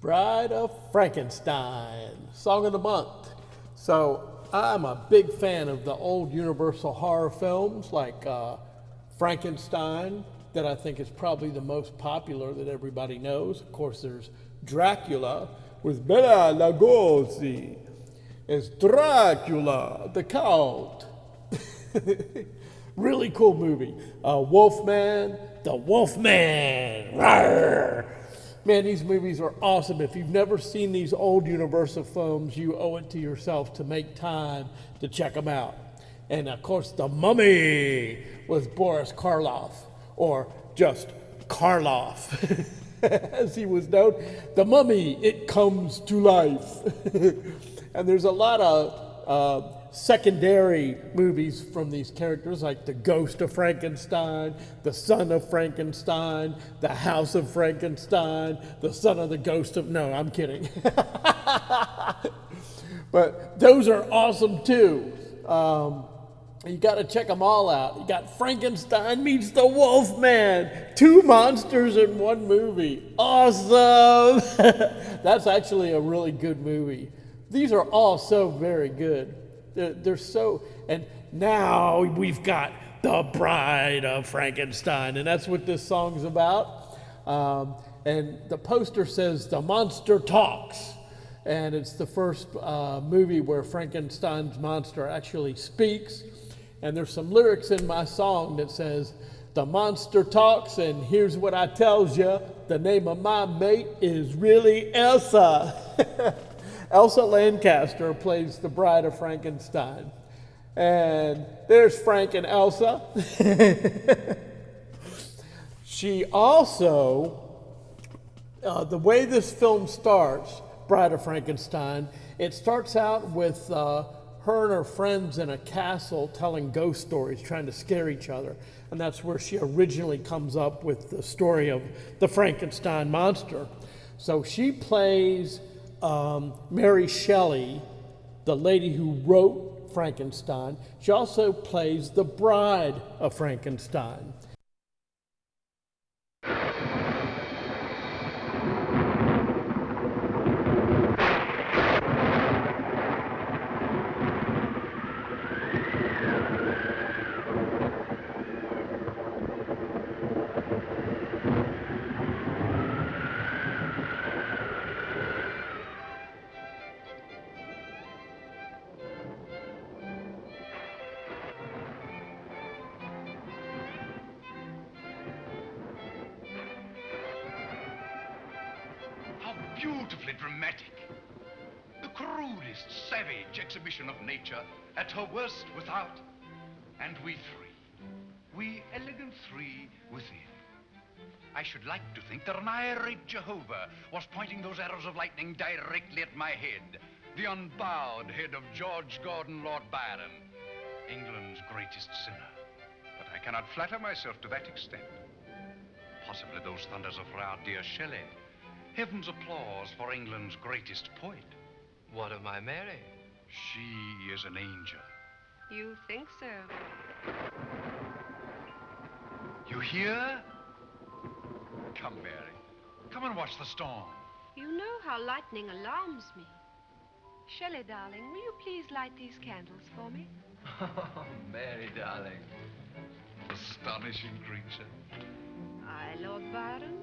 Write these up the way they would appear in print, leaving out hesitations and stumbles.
Bride of Frankenstein, Song of the Month. So I'm a big fan of the old Universal horror films like Frankenstein, that I think is probably the most popular that everybody knows. Of course, there's Dracula with Bela Lugosi as Dracula the Count. Really cool movie. Wolfman, the Wolfman. Rawr. Man, these movies are awesome. If you've never seen these old Universal films, you owe it to yourself to make time to check them out. And of course, The Mummy with Boris Karloff, or just Karloff, as he was known. The Mummy, it comes to life. And there's a lot of secondary movies from these characters, like The Ghost of Frankenstein, The Son of Frankenstein, The House of Frankenstein, The Son of the Ghost of... No, I'm kidding. But those are awesome too. You got to check them all out. You got Frankenstein meets the Wolfman. 2 monsters in one movie. Awesome! That's actually a really good movie. These are all so very good. They're so, and now we've got the Bride of Frankenstein, and that's what this song's about. And the poster says the monster talks, and it's the first movie where Frankenstein's monster actually speaks. And there's some lyrics in my song that says, the monster talks, and here's what I tells you, the name of my mate is really Elsa. Elsa Lanchester plays the Bride of Frankenstein. And there's Frank and Elsa. She also, the way this film starts, Bride of Frankenstein, it starts out with her and her friends in a castle telling ghost stories, trying to scare each other. And that's where she originally comes up with the story of the Frankenstein monster. So she plays Mary Shelley, the lady who wrote Frankenstein. She also plays the bride of Frankenstein. Beautifully dramatic. The crudest, savage exhibition of nature at her worst without, and we elegant three within. I should like to think that an irate Jehovah was pointing those arrows of lightning directly at my head, the unbowed head of George Gordon Lord Byron, England's greatest sinner. But I cannot flatter myself to that extent. Possibly those thunders of our dear Shelley, heaven's applause for England's greatest poet. What of my Mary? She is an angel. You think so? You hear? Come, Mary. Come and watch the storm. You know how lightning alarms me. Shelley, darling, will you please light these candles for me? Oh, Mary, darling. Astonishing creature. I, Lord Byron.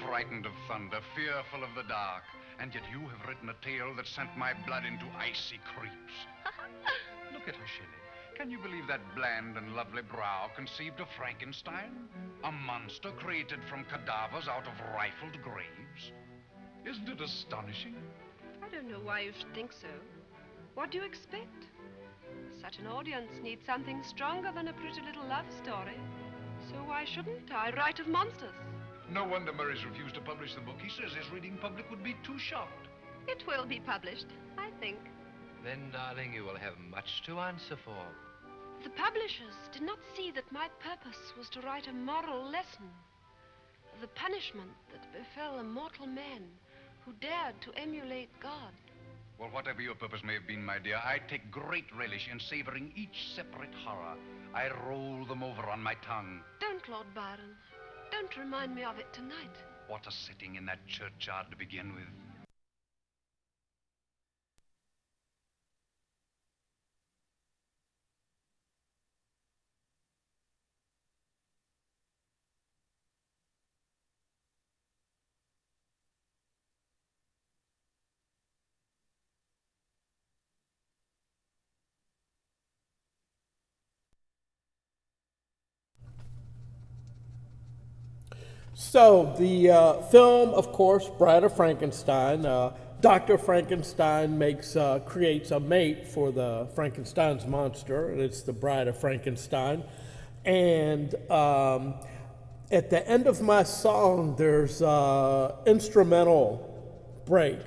Frightened of thunder, fearful of the dark, and yet you have written a tale that sent my blood into icy creeps. Look at her, Shelley. Can you believe that bland and lovely brow conceived of Frankenstein? A monster created from cadavers out of rifled graves? Isn't it astonishing? I don't know why you should think so. What do you expect? Such an audience needs something stronger than a pretty little love story. So why shouldn't I write of monsters? No wonder Murray's refused to publish the book. He says his reading public would be too shocked. It will be published, I think. Then, darling, you will have much to answer for. The publishers did not see that my purpose was to write a moral lesson. The punishment that befell a mortal man who dared to emulate God. Well, whatever your purpose may have been, my dear, I take great relish in savoring each separate horror. I roll them over on my tongue. Don't, Lord Byron. Don't remind me of it tonight. What a setting in that churchyard to begin with. So the film, of course, Bride of Frankenstein. Dr. Frankenstein creates a mate for the Frankenstein's monster, and it's the Bride of Frankenstein. And at the end of my song, there's an instrumental break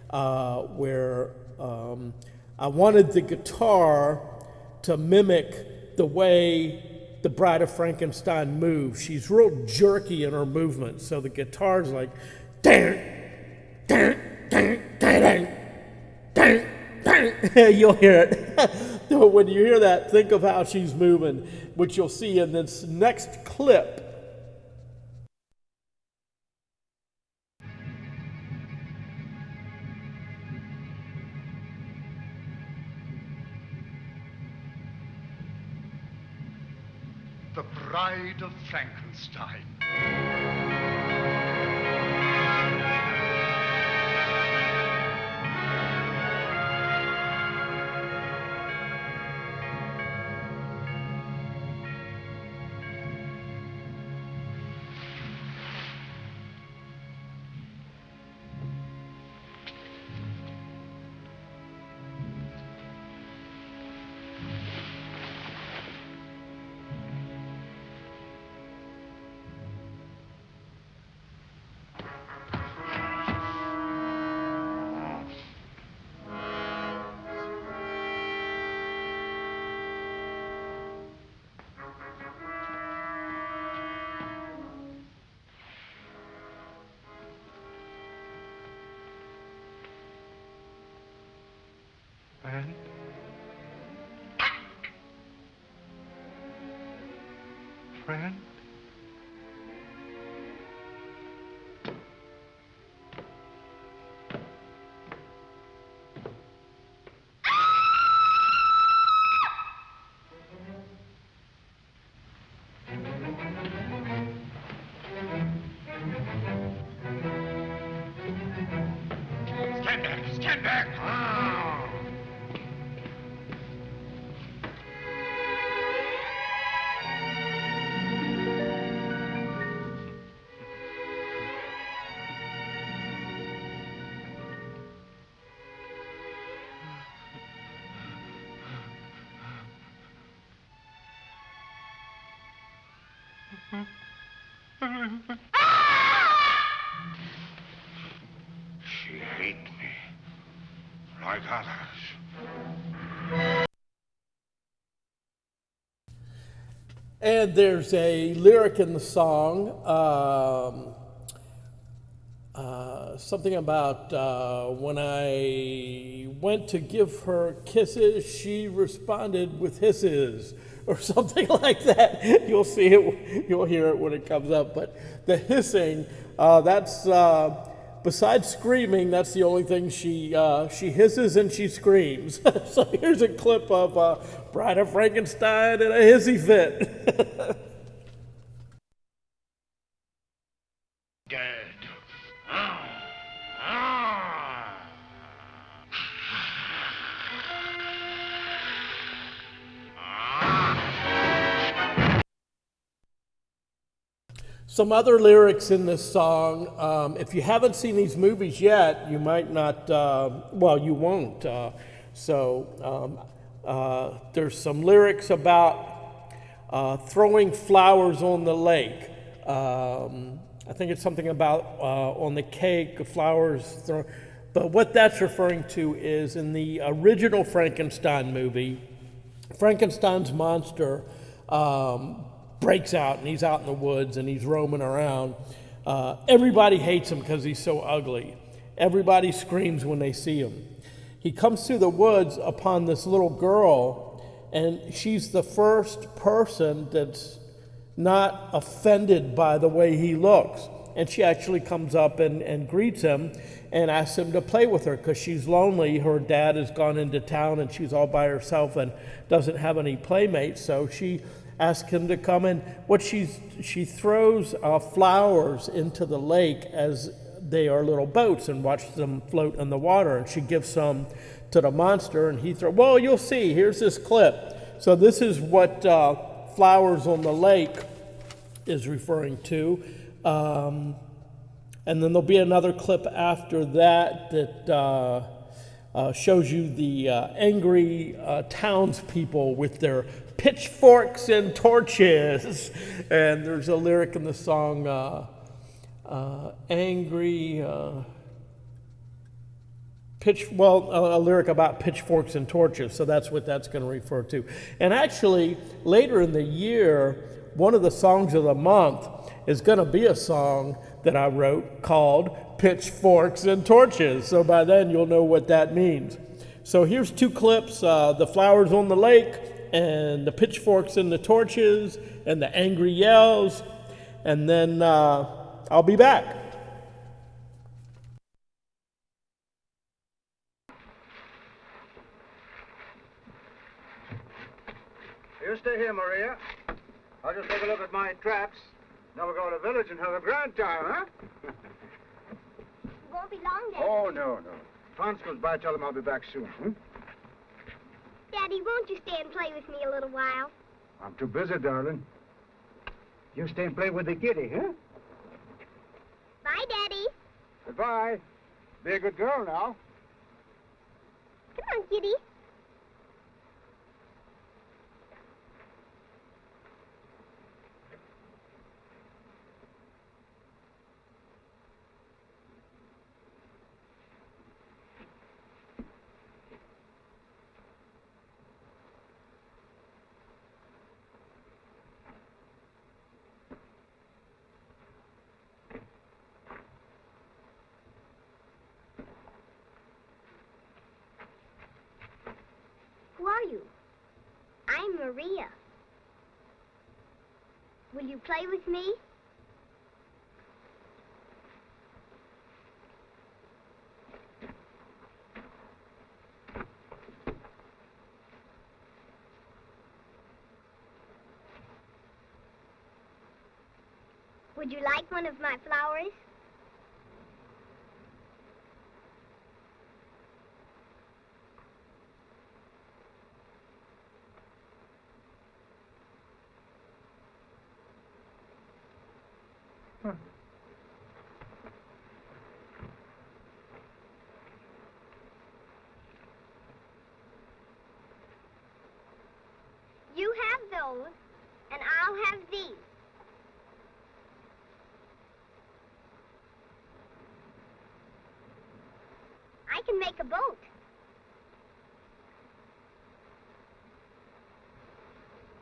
where I wanted the guitar to mimic the way the Bride of Frankenstein moves. She's real jerky in her movements, so the guitar's like, dang, dang, dang, dang, dang, dang. You'll hear it. So when you hear that, think of how she's moving, which you'll see in this next clip. The Bride of Frankenstein. Friend? Friend? Stand back! Stand back! She hates me, like others. And there's a lyric in the song, something about when I went to give her kisses, she responded with hisses, or something like that. You'll see it, you'll hear it when it comes up. But the hissing, that's besides screaming, that's the only thing she hisses and she screams. So here's a clip of Bride of Frankenstein in a hissy fit. Dead. Some other lyrics in this song, if you haven't seen these movies yet, you might not, well, you won't. There's some lyrics about throwing flowers on the lake. I think it's something about on the cake, flowers thrown. But what that's referring to is in the original Frankenstein movie, Frankenstein's monster breaks out and he's out in the woods and he's roaming around. Everybody hates him because he's so ugly. Everybody screams when they see him. He comes through the woods upon this little girl, and she's the first person that's not offended by the way he looks. and she actually comes up and greets him and asks him to play with her because she's lonely. Her dad has gone into town and she's all by herself and doesn't have any playmates, so she asks him to come, and she throws flowers into the lake as they are little boats and watch them float in the water, and she gives some to the monster, and he throws, well, you'll see, here's this clip. So this is what Flowers on the Lake is referring to. And then there'll be another clip after that that shows you the angry townspeople with their pitchforks and torches. And there's a lyric in the song, angry... a lyric about pitchforks and torches, so that's what that's going to refer to. And actually, later in the year, one of the songs of the month is going to be a song that I wrote called Pitchforks and Torches, so by then you'll know what that means. So here's two clips, the flowers on the lake, and the pitchforks and the torches, and the angry yells, and then I'll be back. You stay here, Maria. I'll just take a look at my traps. Then we'll go to the village and have a grand time, huh? You won't be long, Daddy. Oh, no. Franz goes by, tell him I'll be back soon, Daddy, won't you stay and play with me a little while? I'm too busy, darling. You stay and play with the kitty, huh? Bye, Daddy. Goodbye. Be a good girl now. Come on, kitty. Who are you? I'm Maria. Will you play with me? Would you like one of my flowers? You have those, and I'll have these. I can make a boat.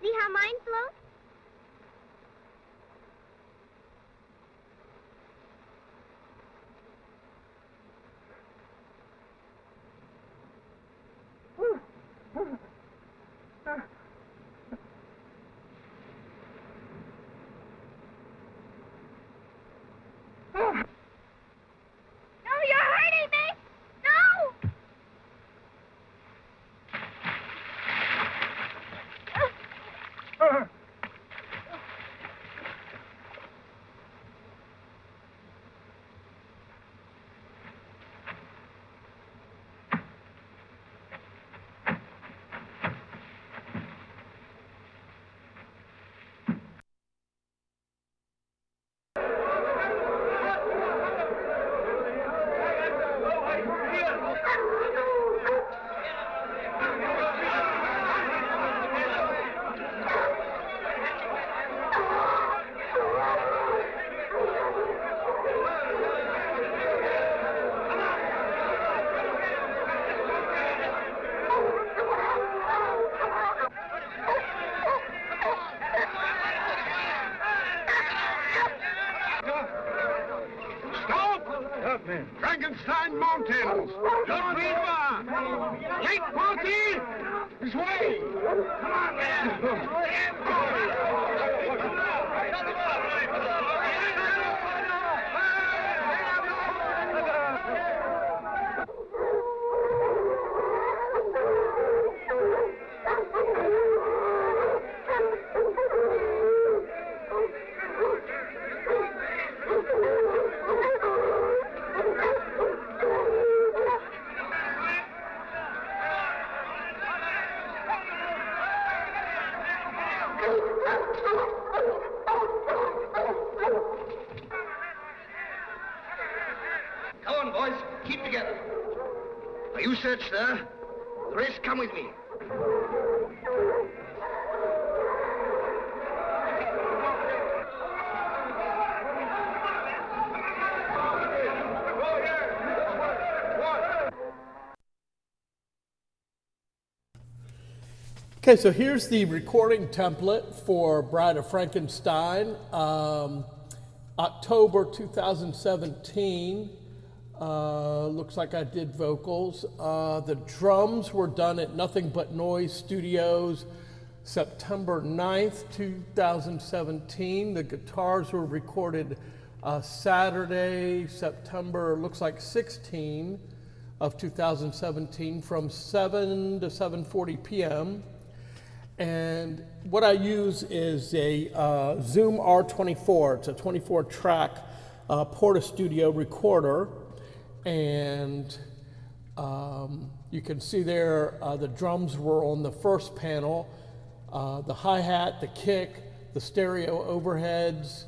See how mine floats? No, you're hurting me! No! Stop, man. Frankenstein Mountains! Look, Riva! Lake Party! This way! Come on, man! Come on, boys. Keep together. Are you searched, sir? The rest come with me. Okay, so here's the recording template for Bride of Frankenstein, October 2017. Looks like I did vocals. The drums were done at Nothing But Noise Studios, September 9th, 2017. The guitars were recorded Saturday, September, looks like 16 of 2017 from 7 to 7:40 p.m. And what I use is a Zoom R24. It's a 24-track Porta Studio recorder. And you can see there the drums were on the first panel. The hi-hat, the kick, the stereo overheads.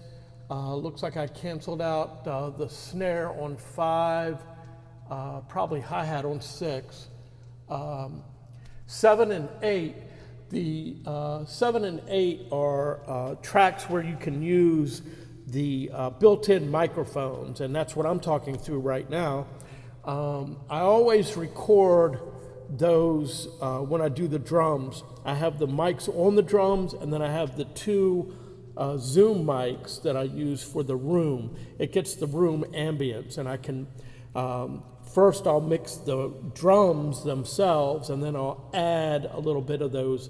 Looks like I canceled out the snare on 5, probably hi-hat on 6. 7 and 8. The 7 and 8 are tracks where you can use the built-in microphones, and that's what I'm talking through right now. I always record those when I do the drums. I have the mics on the drums, and then I have the 2 Zoom mics that I use for the room. It gets the room ambience, and I can first I'll mix the drums themselves, and then I'll add a little bit of those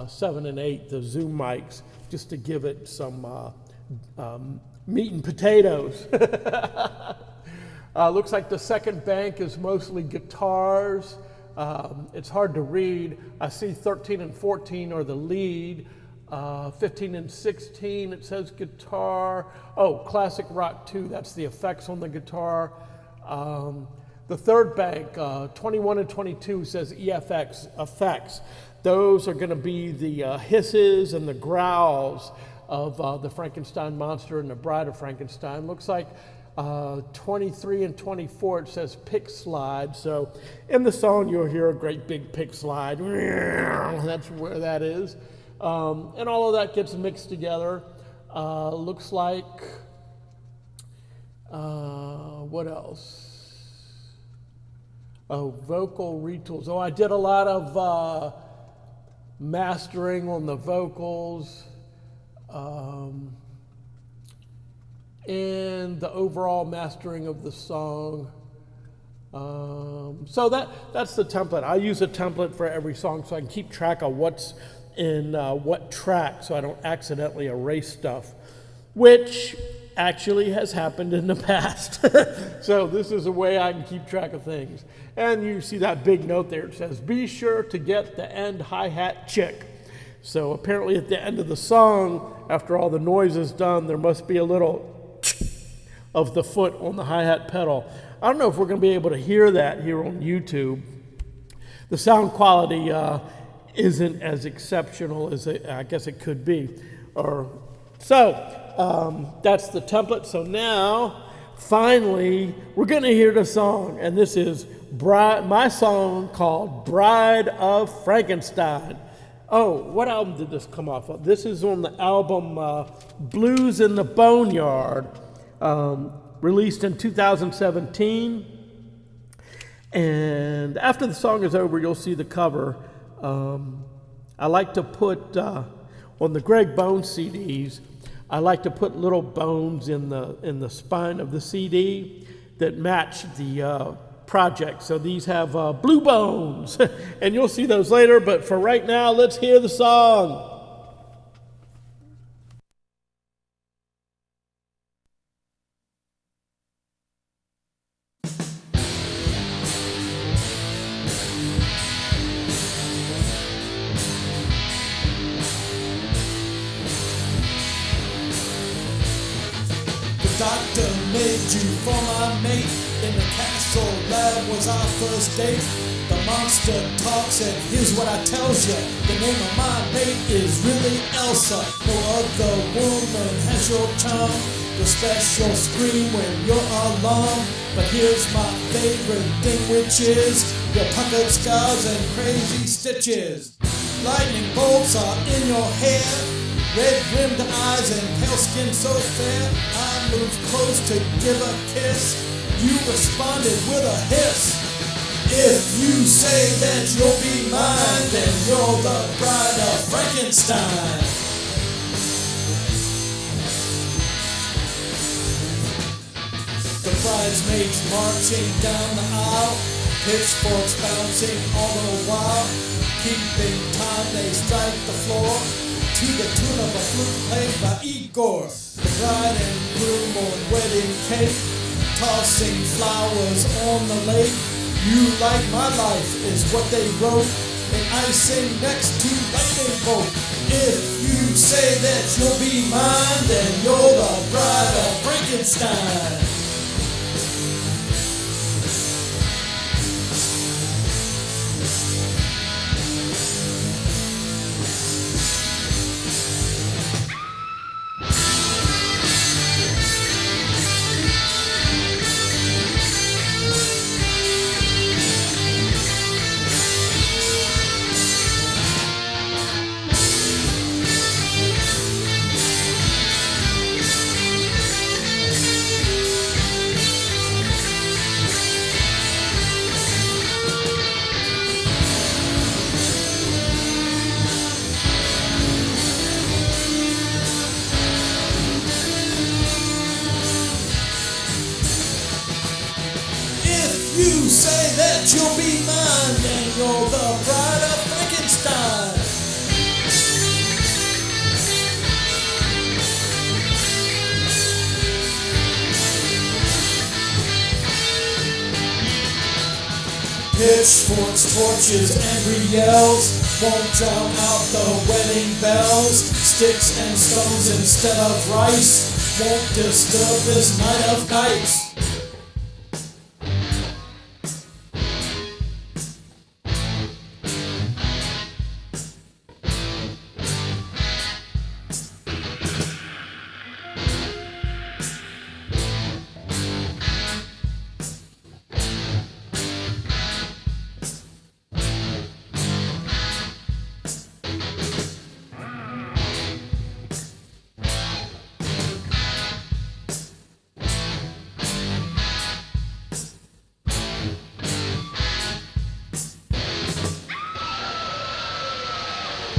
7 and 8, the Zoom mics, just to give it some meat and potatoes. Looks like the second bank is mostly guitars. It's hard to read. I see 13 and 14 are the lead. 15 and 16, it says guitar. Oh, classic rock 2, that's the effects on the guitar. The third bank, 21 and 22, says EFX, effects. Those are going to be the hisses and the growls of the Frankenstein monster and the Bride of Frankenstein. Looks like 23 and 24, it says pick slide. So in the song, you'll hear a great big pick slide. That's where that is. And all of that gets mixed together. Looks like, what else? Oh, vocal retools. Oh, I did a lot of mastering on the vocals. And the overall mastering of the song. So that's the template. I use a template for every song so I can keep track of what's in what track so I don't accidentally erase stuff, which actually has happened in the past. So this is a way I can keep track of things. And you see that big note there. It says, be sure to get the end hi-hat chick. So apparently at the end of the song, after all the noise is done, there must be a little of the foot on the hi-hat pedal. I don't know if we're going to be able to hear that here on YouTube. The sound quality isn't as exceptional as I guess it could be. So that's the template. So now, finally, we're going to hear the song. And this is my song called Bride of Frankenstein. Oh, what album did this come off of? This is on the album Blues in the Boneyard, released in 2017. And after the song is over, you'll see the cover. I like to put, on the Gregg Bones CDs, I like to put little bones in the spine of the CD that match the project. So these have blue bones, and you'll see those later, but for right now, let's hear the song. Doctor made you for my mate. In the castle lab was our first date. The monster talks and here's what I tells ya. The name of my mate is really Elsa. No other woman has your charm, your special scream when you're alarmed. But here's my favorite thing, which is your puckered scars and crazy stitches. Lightning bolts are in your hair, red-rimmed eyes and pale skin so fair. I moved close to give a kiss. You responded with a hiss. If you say that you'll be mine, then you're the bride of Frankenstein. The bridesmaids marching down the aisle, pitchforks bouncing all the while. Keeping time, they strike the floor to the tune of a flute played by Igor. The bride and groom on wedding cake, tossing flowers on the lake. You like my life is what they wrote, and icing next to lightning bolt. If you say that you'll be mine, then you're the bride of Frankenstein. You say that you'll be mine, then you're the bride of Frankenstein. Pitchforks, torches, angry yells won't drown out the wedding bells. Sticks and stones instead of rice won't disturb this night of nights.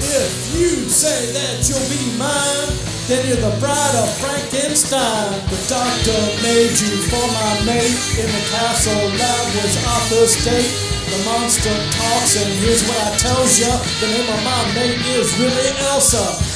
If you say that you'll be mine, then you're the bride of Frankenstein. The doctor made you for my mate. In the castle that was Arthur's gate. The monster talks and here's what I tells ya. The name of my mate is really Elsa.